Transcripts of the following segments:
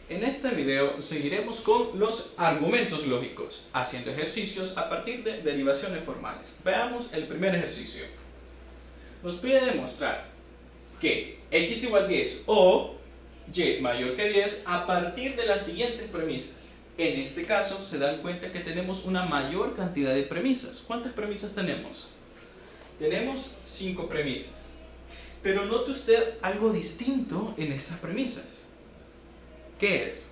En este video seguiremos con los argumentos lógicos, haciendo ejercicios a partir de derivaciones formales. Veamos el primer ejercicio. Nos pide demostrar que x igual 10 o y mayor que 10 a partir de las siguientes premisas. En este caso se dan cuenta que tenemos una mayor cantidad de premisas. ¿Cuántas premisas tenemos? Tenemos 5 premisas. Pero note usted algo distinto en estas premisas. ¿Qué es?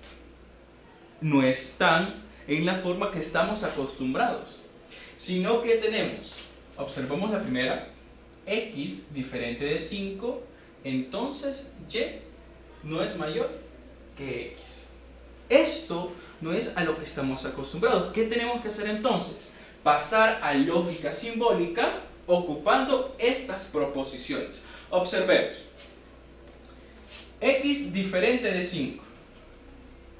No están en la forma que estamos acostumbrados, sino que tenemos, observamos la primera, x diferente de 5, entonces y no es mayor que x. Esto no es a lo que estamos acostumbrados. ¿Qué tenemos que hacer entonces? Pasar a lógica simbólica ocupando estas proposiciones. Observemos. X diferente de 5.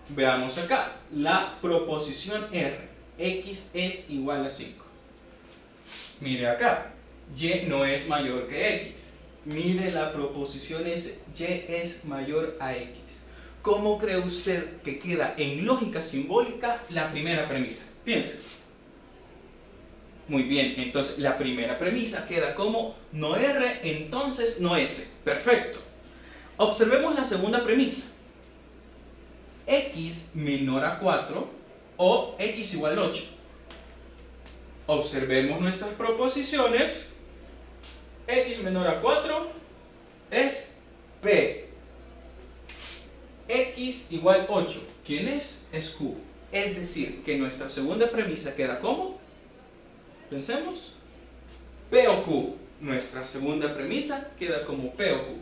Veamos acá, la proposición R, x es igual a 5. Mire acá, y no es mayor que x. Mire la proposición S, y es mayor a x. ¿Cómo cree usted que queda en lógica simbólica la primera premisa? Piense. Muy bien, entonces la primera premisa queda como no R, entonces no S. Perfecto. Observemos la segunda premisa. X menor a 4 o x igual a 8. Observemos nuestras proposiciones. X menor a 4 es P. X igual 8. ¿Quién es? Es Q. Es decir, que nuestra segunda premisa queda como, pensemos, P o Q. Nuestra segunda premisa queda como P o Q.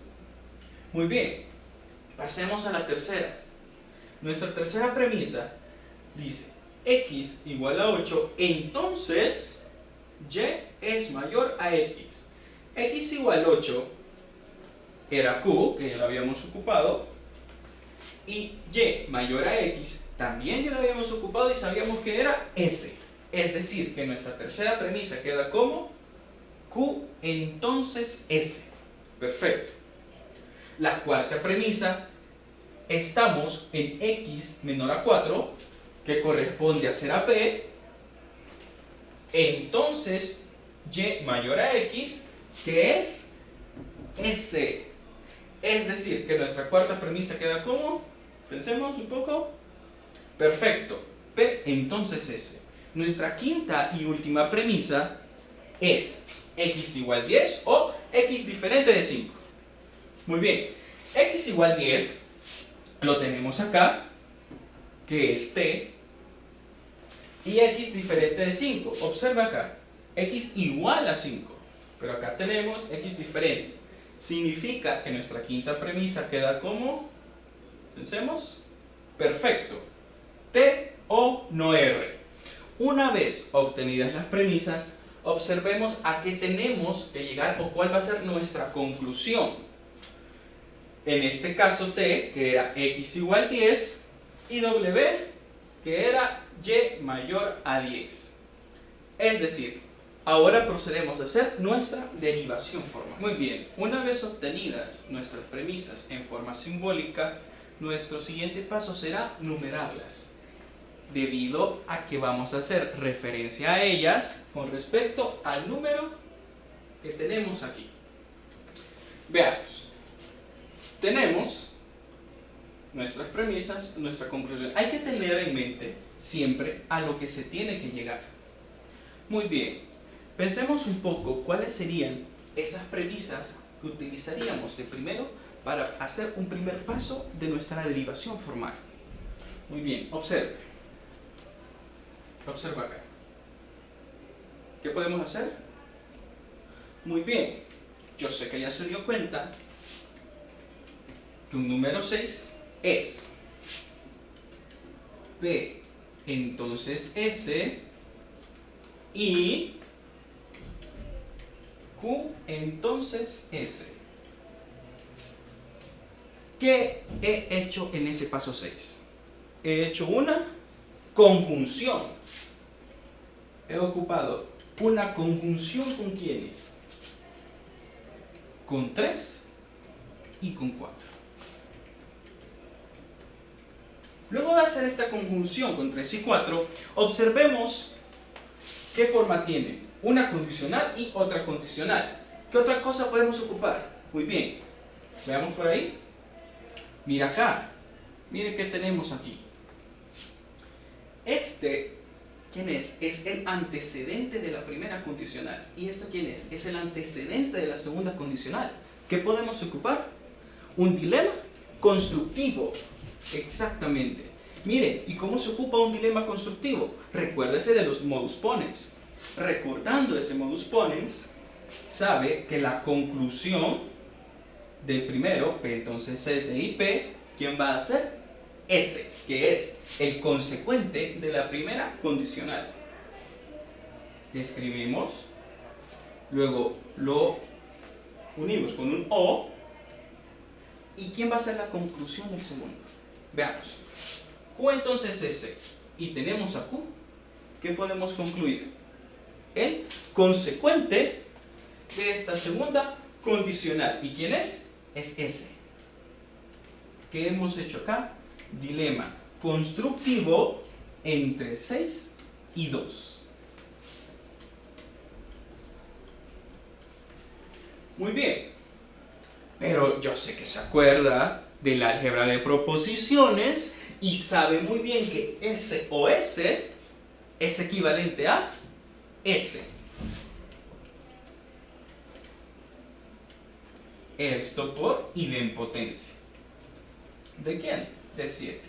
Muy bien, pasemos a la tercera. Nuestra tercera premisa dice x igual a 8, entonces y es mayor a x. X igual a 8 era Q, que ya lo habíamos ocupado, y y mayor a x también ya lo habíamos ocupado y sabíamos que era S. Es decir, que nuestra tercera premisa queda como Q, entonces S. Perfecto. La cuarta premisa, estamos en x menor a 4, que corresponde a ser a P, entonces y mayor a x, que es S. Es decir, que nuestra cuarta premisa queda como, pensemos un poco, perfecto, P entonces S. Nuestra quinta y última premisa es x igual 10 o x diferente de 5. Muy bien, x igual 10 lo tenemos acá, que es t, y x diferente de 5. Observa acá, x igual a 5, pero acá tenemos x diferente. Significa que nuestra quinta premisa queda como, pensemos, perfecto, t o no r. Una vez obtenidas las premisas, observemos a qué tenemos que llegar o cuál va a ser nuestra conclusión. En este caso t, que era x igual 10, y w, que era y mayor a 10. Es decir, ahora procedemos a hacer nuestra derivación formal. Muy bien, una vez obtenidas nuestras premisas en forma simbólica, nuestro siguiente paso será numerarlas, debido a que vamos a hacer referencia a ellas con respecto al número que tenemos aquí. Veamos. Tenemos nuestras premisas, nuestra conclusión. Hay que tener en mente siempre a lo que se tiene que llegar. Muy bien, pensemos un poco cuáles serían esas premisas que utilizaríamos de primero para hacer un primer paso de nuestra derivación formal. Muy bien, observe. Observa acá. ¿Qué podemos hacer? Muy bien, yo sé que ya se dio cuenta que un número 6 es P, entonces S, y Q, entonces S. ¿Qué he hecho en ese paso 6? He hecho una conjunción. He ocupado una conjunción ¿con quiénes? Con 3 y con 4. Luego de hacer esta conjunción con 3 y 4, observemos qué forma tiene. Una condicional y otra condicional. ¿Qué otra cosa podemos ocupar? Muy bien. Veamos por ahí. Mira acá. Mire qué tenemos aquí. Este, ¿quién es? Es el antecedente de la primera condicional. ¿Y esto quién es? Es el antecedente de la segunda condicional. ¿Qué podemos ocupar? Un dilema constructivo. Exactamente. Mire, ¿y cómo se ocupa un dilema constructivo? Recuérdese de los modus ponens. Recordando ese modus ponens, sabe que la conclusión del primero, P entonces S y P, ¿quién va a ser? S, que es el consecuente de la primera condicional. Escribimos, luego lo unimos con un O, ¿y quién va a ser la conclusión del segundo? Veamos. Q entonces S, y tenemos a Q, ¿qué podemos concluir? El consecuente de esta segunda condicional. ¿Y quién es? Es S. ¿Qué hemos hecho acá? Dilema constructivo entre 6 y 2. Muy bien. Pero yo sé que se acuerda del álgebra de proposiciones y sabe muy bien que S o S es equivalente a S. Esto por idempotencia. ¿De quién? De 7.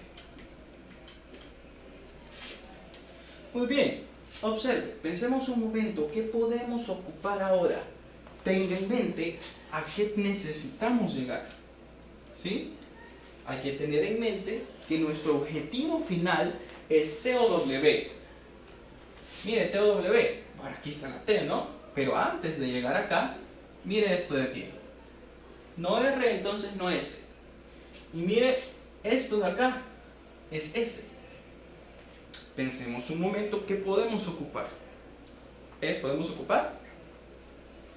Muy bien, observe, pensemos un momento, ¿qué podemos ocupar ahora? Tenga en mente a qué necesitamos llegar. ¿Sí? Hay que tener en mente que nuestro objetivo final es T o W. Mire, T o W, por aquí está la T, ¿no? Pero antes de llegar acá, mire esto de aquí. No R, entonces no S. Y mire, esto de acá es S. Pensemos un momento, ¿qué podemos ocupar? ¿Podemos ocupar?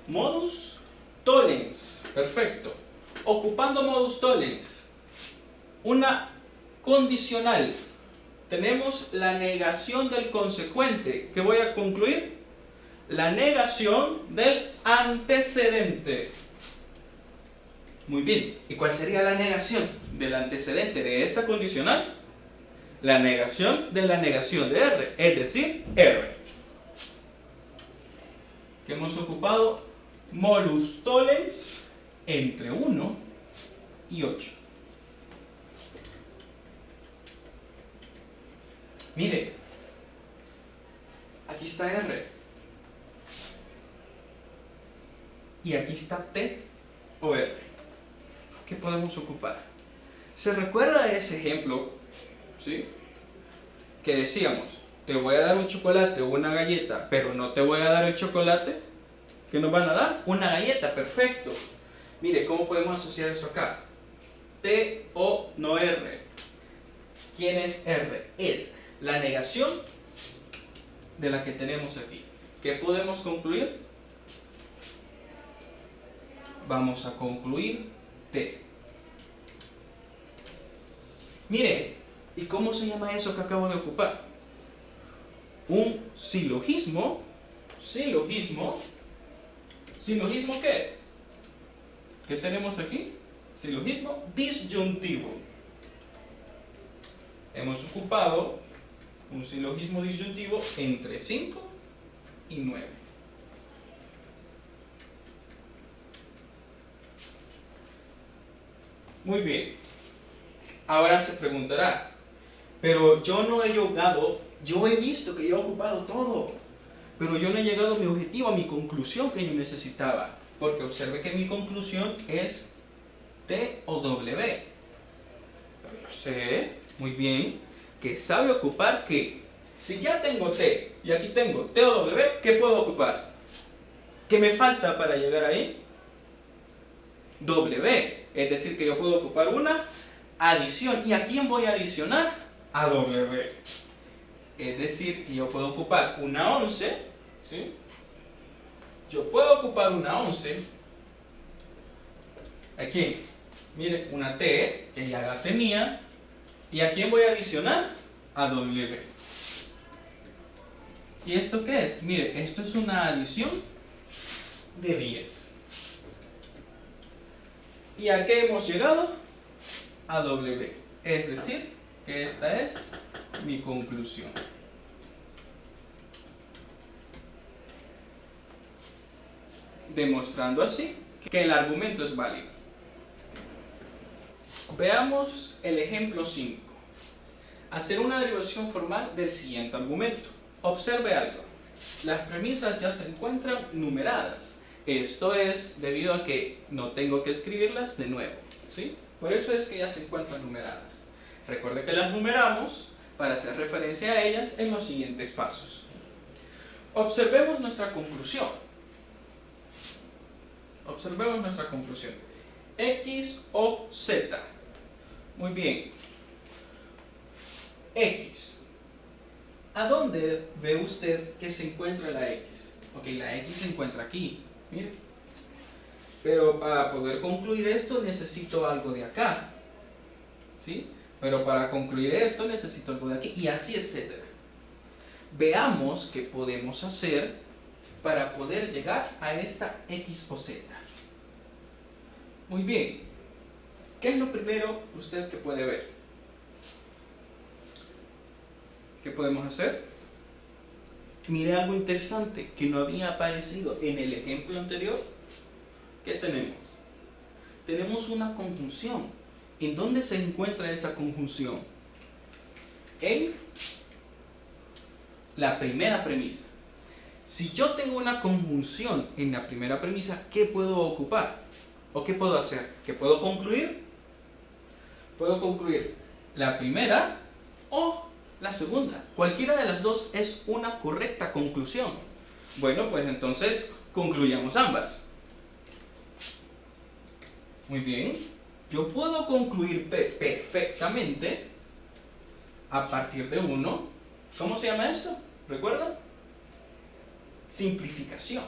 Modus tollens. Perfecto. Ocupando modus tollens, una condicional. Tenemos la negación del consecuente. ¿Qué voy a concluir? La negación del antecedente. Muy bien. ¿Y cuál sería la negación del antecedente de esta condicional? La negación de la negación de R, es decir, R. ¿Qué hemos ocupado? Modus tollens entre 1 y 8. Mire, aquí está R. Y aquí está T o R. ¿Qué podemos ocupar? ¿Se recuerda de ese ejemplo? ¿Sí? Que decíamos, te voy a dar un chocolate o una galleta, pero no te voy a dar el chocolate. ¿Qué nos van a dar? Una galleta, perfecto. Mire, ¿cómo podemos asociar eso acá? T o no R. ¿Quién es R? Es la negación de la que tenemos aquí. ¿Qué podemos concluir? Vamos a concluir T. Mire, ¿y cómo se llama eso que acabo de ocupar? Un silogismo. ¿Silogismo qué? ¿Qué tenemos aquí? Silogismo disyuntivo. Hemos ocupado un silogismo disyuntivo entre 5 y 9. Muy bien. Ahora se preguntará, pero yo no he llegado, yo he visto que yo he ocupado todo, pero yo no he llegado a mi objetivo, a mi conclusión que yo necesitaba, porque observe que mi conclusión es T o W. Pero yo sé muy bien que sabe ocupar que si ya tengo T y aquí tengo T o W, ¿qué puedo ocupar? ¿Qué me falta para llegar ahí? W, es decir que yo puedo ocupar una adición. ¿Y a quién voy a adicionar? A W. Es decir que yo puedo ocupar una 11, ¿sí? Yo puedo ocupar una 11. Aquí, mire, una T, que ya la tenía, ¿Y a quién voy a adicionar? A W. ¿Y esto qué es? Mire, esto es una adición de 10. ¿Y a qué hemos llegado? A W. Es decir, que esta es mi conclusión. Demostrando así que el argumento es válido. Veamos el ejemplo 5. Hacer una derivación formal del siguiente argumento. Observe algo. Las premisas ya se encuentran numeradas. Esto es debido a que no tengo que escribirlas de nuevo, ¿sí? Por eso es que ya se encuentran numeradas. Recuerde que las numeramos para hacer referencia a ellas en los siguientes pasos. Observemos nuestra conclusión. Observemos nuestra conclusión. X o Z. Muy bien. X. ¿A dónde ve usted que se encuentra la X? Ok, la X se encuentra aquí. Mire. Pero para poder concluir esto necesito algo de acá. ¿Sí? Pero para concluir esto necesito algo de aquí. Y así, etcétera. Veamos qué podemos hacer para poder llegar a esta X o Z. Muy bien. ¿Qué es lo primero usted que puede ver? ¿Qué podemos hacer? Mire algo interesante que no había aparecido en el ejemplo anterior. ¿Qué tenemos? Tenemos una conjunción. ¿En dónde se encuentra esa conjunción? En la primera premisa. Si yo tengo una conjunción en la primera premisa, ¿qué puedo ocupar? ¿O qué puedo hacer? ¿Qué puedo concluir? Puedo concluir la primera o la segunda. Cualquiera de las dos es una correcta conclusión. Bueno, pues entonces concluyamos ambas. Muy bien. Yo puedo concluir P perfectamente a partir de 1. ¿Cómo se llama esto? ¿Recuerdan? Simplificación.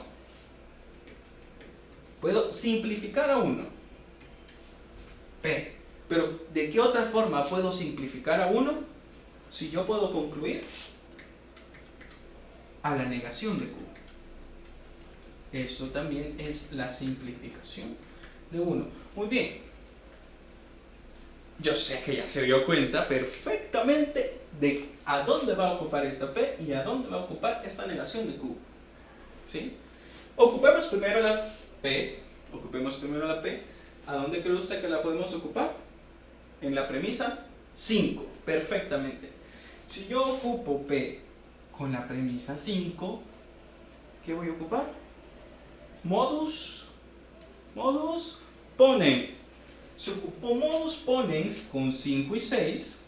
Puedo simplificar a 1. P. Pero ¿de qué otra forma puedo simplificar a 1? Si yo puedo concluir a la negación de Q. Eso también es la simplificación de 1. Muy bien. Yo sé que ya se dio cuenta perfectamente de a dónde va a ocupar esta P y a dónde va a ocupar esta negación de Q. ¿Sí? Ocupemos primero la P. Ocupemos primero la P. ¿A dónde cree usted que la podemos ocupar? En la premisa 5. Perfectamente. Si yo ocupo P con la premisa 5, ¿qué voy a ocupar? Modus ponens. Si ocupo modus ponens con 5 y 6,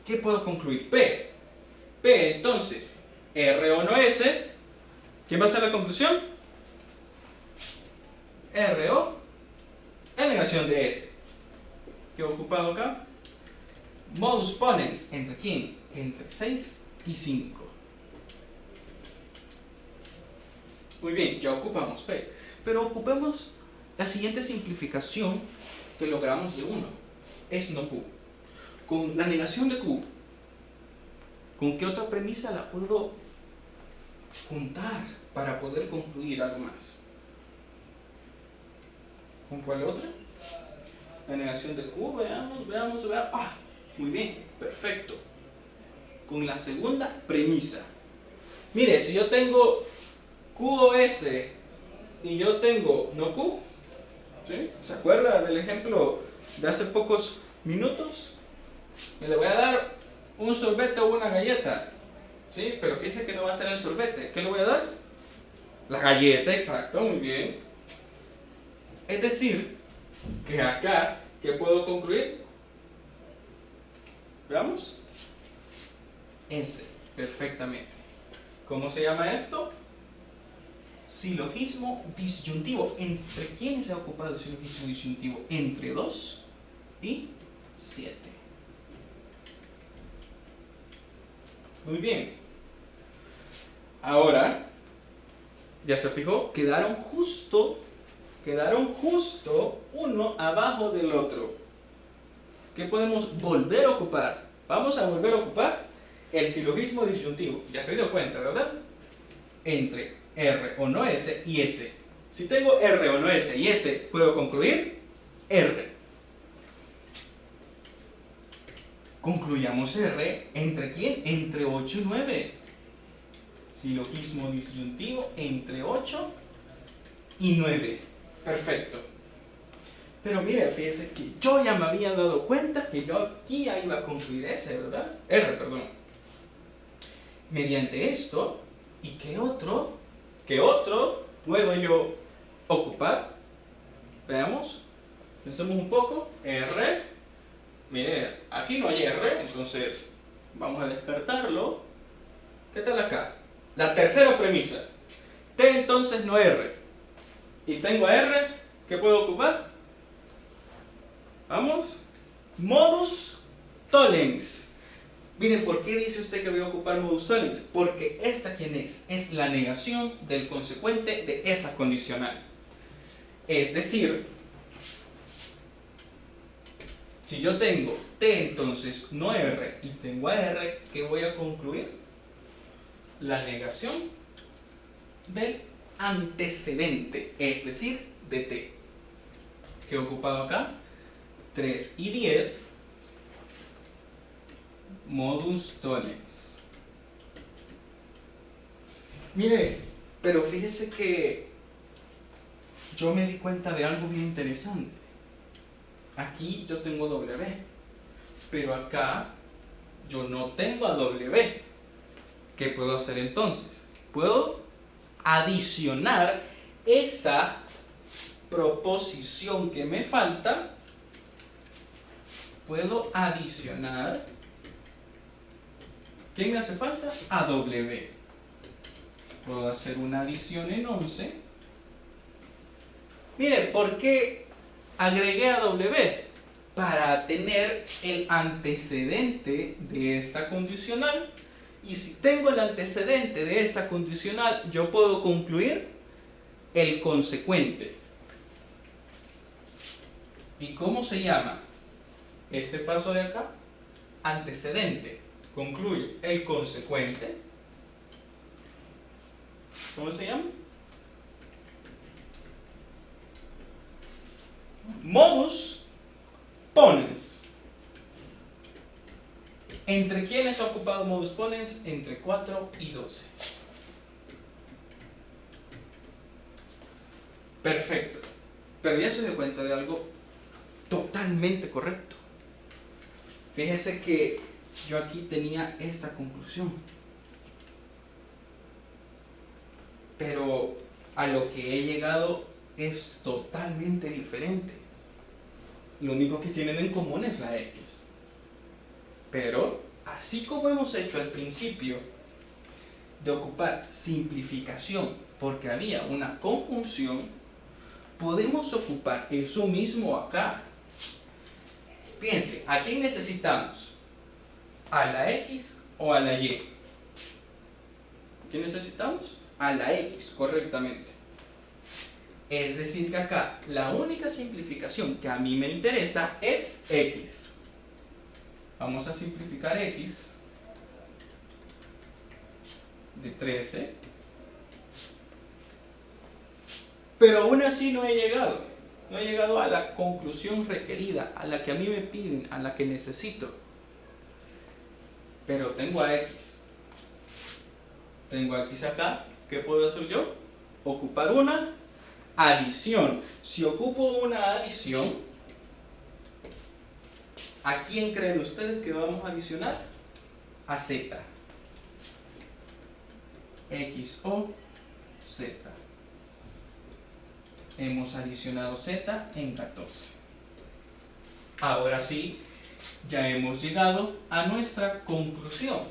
¿qué puedo concluir? P. P, entonces, R o no S. ¿Quién va a ser la conclusión? R o la negación de S. ¿Qué he ocupado acá? Modus ponens, ¿entre quién? Entre 6 y 5. Muy bien, ya ocupamos P. Pero ocupemos la siguiente simplificación que logramos de 1. Es no Q. Con la negación de Q, ¿con qué otra premisa la puedo juntar para poder concluir algo más? ¿Con cuál otra? La negación de Q, veamos. Ah, muy bien, perfecto. Con la segunda premisa. Mire, si yo tengo Q o S y yo tengo no Q, ¿sí? ¿Se acuerda del ejemplo de hace pocos minutos? Me le voy a dar un sorbete o una galleta, ¿sí? Pero fíjense que no va a ser el sorbete. ¿Qué le voy a dar? La galleta, exacto, muy bien. Es decir, que acá, ¿qué puedo concluir? ¿Veamos? S, perfectamente. ¿Cómo se llama esto? Silogismo disyuntivo. ¿Entre quiénes se ha ocupado el silogismo disyuntivo? Entre 2 y 7. Muy bien. Ahora, ¿ya se fijó? Quedaron justo uno abajo del otro. ¿Qué podemos volver a ocupar? Vamos a volver a ocupar el silogismo disyuntivo. Ya se dio cuenta, ¿verdad? Entre R o no S y S. Si tengo R o no S y S, puedo concluir R. Concluyamos R, ¿entre quién? Entre 8 y 9. Silogismo disyuntivo entre 8 y 9. Perfecto. Pero mire, fíjese que yo ya me había dado cuenta que yo aquí ya iba a concluir S, ¿verdad? R, perdón. Mediante esto, ¿y qué otro puedo yo ocupar? Veamos, pensemos un poco. R, mire, aquí no hay R, entonces vamos a descartarlo. ¿Qué tal acá? La tercera premisa. T entonces no R. Y tengo a R, ¿qué puedo ocupar? Vamos. Modus tollens. Miren, ¿por qué dice usted que voy a ocupar modus tollens? Porque esta, ¿quién es? Es la negación del consecuente de esa condicional. Es decir, si yo tengo T entonces no R y tengo a R, ¿qué voy a concluir? La negación del antecedente, es decir, de T. ¿Qué he ocupado acá? 3 y 10, modus tollens. Mire, pero fíjese que yo me di cuenta de algo bien interesante. Aquí yo tengo W, pero acá yo no tengo a W. ¿Qué puedo hacer entonces? Puedo adicionar esa proposición que me falta. Puedo adicionar. ¿Qué me hace falta? A W. Puedo hacer una adición en 11. Miren, ¿por qué agregué a W? Para tener el antecedente de esta condicional. Y si tengo el antecedente de esa condicional, yo puedo concluir el consecuente. ¿Y cómo se llama este paso de acá? Antecedente. Concluye el consecuente. ¿Cómo se llama? Modus ponens. ¿Entre quiénes ha ocupado modus ponens? Entre 4 y 12. Perfecto. Pero ya se dio cuenta de algo totalmente correcto. Fíjese que yo aquí tenía esta conclusión. Pero a lo que he llegado es totalmente diferente. Lo único que tienen en común es la X. Pero, así como hemos hecho al principio de ocupar simplificación porque había una conjunción, podemos ocupar eso mismo acá. Piense, ¿a quién necesitamos? ¿A la X o a la Y? ¿Qué necesitamos? A la X, correctamente. Es decir que acá la única simplificación que a mí me interesa es X. Vamos a simplificar X de 13. Pero aún así no he llegado. No he llegado a la conclusión requerida, a la que a mí me piden, a la que necesito. Pero tengo a X. Tengo a X acá. ¿Qué puedo hacer yo? Ocupar una adición. Si ocupo una adición, ¿a quién creen ustedes que vamos a adicionar? A Z. X o Z. Hemos adicionado Z en 14. Ahora sí, ya hemos llegado a nuestra conclusión.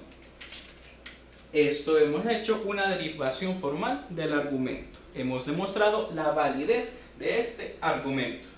Esto hemos hecho una derivación formal del argumento. Hemos demostrado la validez de este argumento.